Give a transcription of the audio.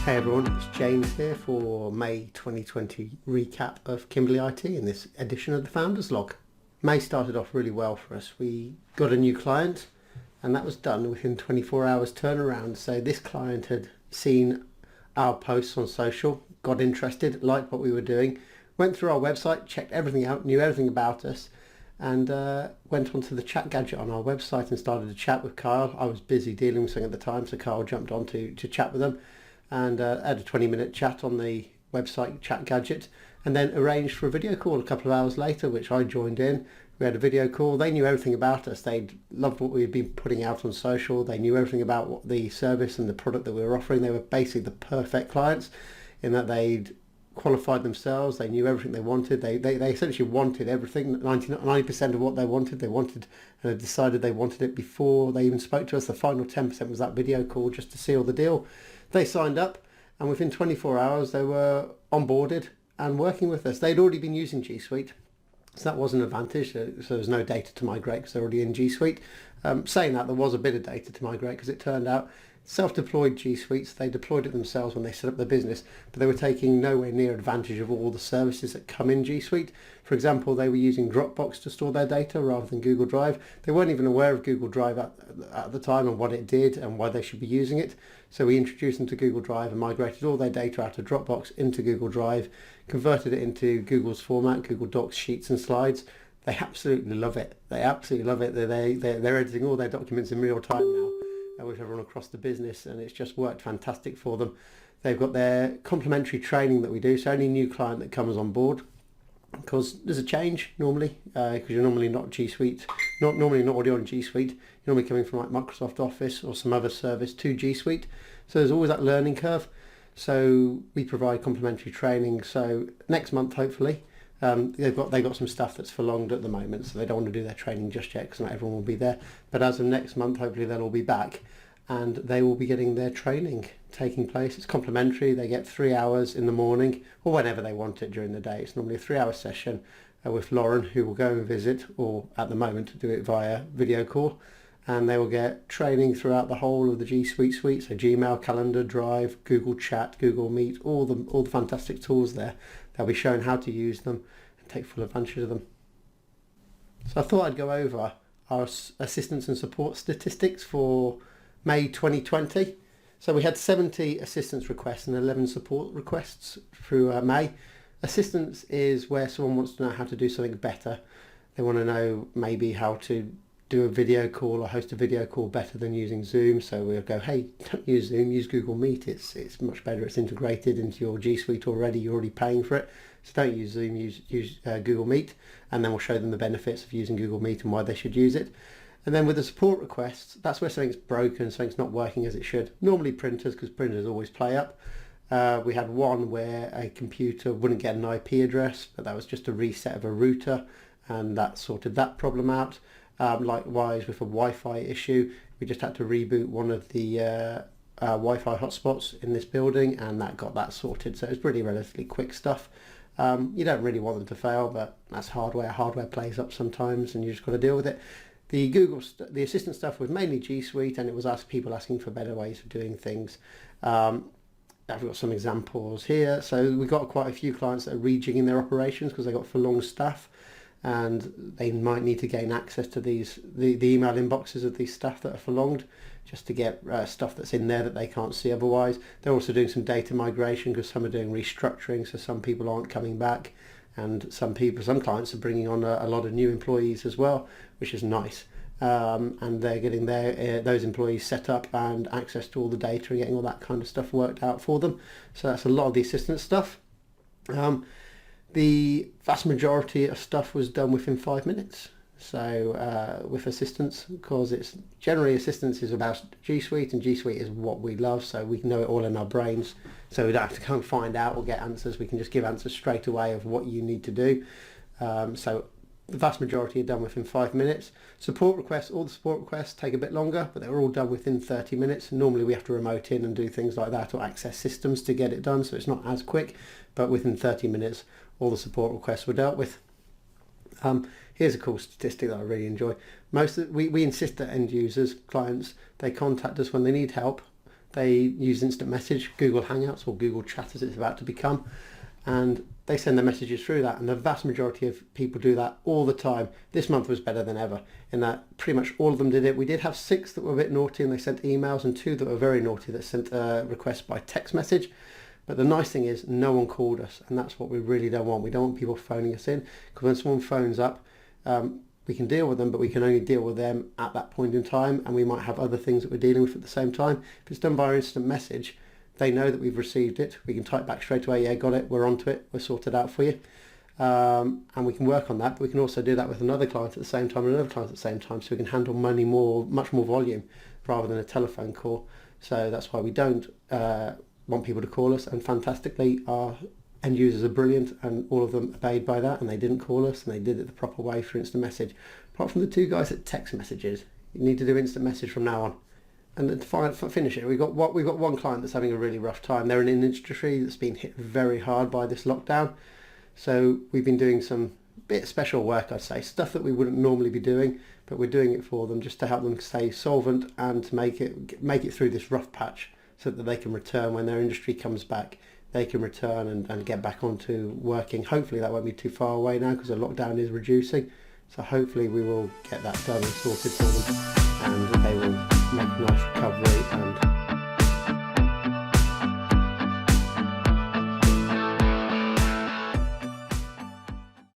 Hey everyone, it's James here for May 2020 recap of Kimberley IT in this edition of the Founders Log. May started off really well for us. We got a new client and that was done within 24 hours turnaround. So this client had seen our posts on social, got interested, liked what we were doing, went through our website, checked everything out, knew everything about us, and went onto the chat gadget on our website and started to chat with Kyle. I was busy dealing with something at the time, so Kyle jumped on to chat with them and had a 20-minute chat on the website chat gadget, and then arranged for a video call a couple of hours later, which I joined in. We had a video call. They knew everything about us. They'd loved what we'd been putting out on social. They knew everything about what the service and the product that we were offering. They were basically the perfect clients in that they'd qualified themselves. They knew everything they wanted. They essentially wanted everything. 90% of what they wanted and decided they wanted it before they even spoke to us. The final 10% was that video call just to seal the deal. They signed up, and within 24 hours they were onboarded and working with us. They'd already been using G Suite, so that was an advantage. So there was no data to migrate because they're already in G Suite. Saying that, there was a bit of data to migrate because it turned out self-deployed G Suites, they deployed it themselves when they set up their business, but they were taking nowhere near advantage of all the services that come in G Suite. For example, they were using Dropbox to store their data rather than Google Drive. They weren't even aware of Google Drive at the time and what it did and why they should be using it. So we introduced them to Google Drive and migrated all their data out of Dropbox into Google Drive, converted it into Google's format, Google Docs, Sheets and Slides. They absolutely love it. They absolutely love it. They're editing all their documents in real time now with everyone across the business, and it's just worked fantastic for them. They've got their complimentary training that we do, so any new client that comes on board, because there's a change normally, because you're normally not G Suite, not already on G Suite, you're normally coming from like Microsoft Office or some other service to G Suite, so there's always that learning curve. So we provide complimentary training. So next month, hopefully, they've got some stuff that's prolonged at the moment, so they don't want to do their training just yet because not everyone will be there. But as of next month, hopefully they'll all be back and they will be getting their training taking place. It's complimentary. They get 3 hours in the morning or whenever they want it during the day. It's normally a 3-hour session with Lauren, who will go and visit, or at the moment do it via video call, and they will get training throughout the whole of the G Suite suite, so Gmail, Calendar, Drive, Google Chat, Google Meet, all the fantastic tools there. They'll be shown how to use them and take full advantage of them. So I thought I'd go over our assistance and support statistics for May 2020. So we had 70 assistance requests and 11 support requests through May. Assistance is where someone wants to know how to do something better. They want to know maybe how to do a video call or host a video call better than using Zoom. So we'll go, hey, don't use Zoom, use Google Meet. It's much better. It's integrated into your G Suite already. You're already paying for it. So don't use Zoom, use Google Meet. And then we'll show them the benefits of using Google Meet and why they should use it. And then with the support requests, that's where something's broken, something's not working as it should. Normally printers, because printers always play up. We had one where a computer wouldn't get an IP address, but that was just a reset of a router, and that sorted that problem out. Likewise, with a Wi-Fi issue, we just had to reboot one of the Wi-Fi hotspots in this building, and that got that sorted. So it's pretty relatively quick stuff. You don't really want them to fail, but that's hardware. Hardware plays up sometimes, and you just got to deal with it. The assistant stuff was mainly G Suite, and it was people asking for better ways of doing things. I've got some examples here. So we've got quite a few clients that are rejigging their operations because they got for long staff, and they might need to gain access to the email inboxes of these staff that are prolonged, just to get stuff that's in there that they can't see otherwise. They're also doing some data migration because some are doing restructuring, so some people aren't coming back, and some clients are bringing on a lot of new employees as well, which is nice. And they're getting those employees set up and access to all the data and getting all that kind of stuff worked out for them. So that's a lot of the assistance stuff. The vast majority of stuff was done within 5 minutes. So with assistance, because it's generally assistance is about G Suite, and G Suite is what we love, so we know it all in our brains, so we don't have to come find out or get answers. We can just give answers straight away of what you need to do. So the vast majority are done within 5 minutes. Support requests, all the support requests take a bit longer, but they're all done within 30 minutes. Normally we have to remote in and do things like that or access systems to get it done, so it's not as quick, but within 30 minutes all the support requests were dealt with. Here's a cool statistic that I really enjoy. We insist that end users, clients, they contact us when they need help, They use instant message, Google Hangouts or Google Chat as it's about to become, and they send their messages through that, and the vast majority of people do that all the time. This month was better than ever in that pretty much all of them did it. We did have 6 that were a bit naughty and they sent emails, and 2 that were very naughty that sent requests by text message. But the nice thing is no one called us, and that's what we really don't want. We don't want people phoning us in, because when someone phones up, we can deal with them, but we can only deal with them at that point in time, and we might have other things that we're dealing with at the same time. If it's done via instant message, they know that we've received it. We can type back straight away, yeah, got it, we're onto it, we're sorted out for you. And we can work on that, but we can also do that with another client at the same time and another client at the same time, so we can handle much more volume rather than a telephone call. So that's why we don't want people to call us, and fantastically our end users are brilliant and all of them obeyed by that, and they didn't call us and they did it the proper way for instant message. Apart from the 2 guys that text messages, you need to do instant message from now on. And then to finish it, we've got one client that's having a really rough time. They're in an industry that's been hit very hard by this lockdown. So we've been doing some bit special work, I'd say, stuff that we wouldn't normally be doing, but we're doing it for them just to help them stay solvent and to make it through this rough patch, so that they can return when their industry comes back. They can return and get back onto working. Hopefully that won't be too far away now, because the lockdown is reducing. So hopefully we will get that done and sorted for them, and they will make a nice recovery and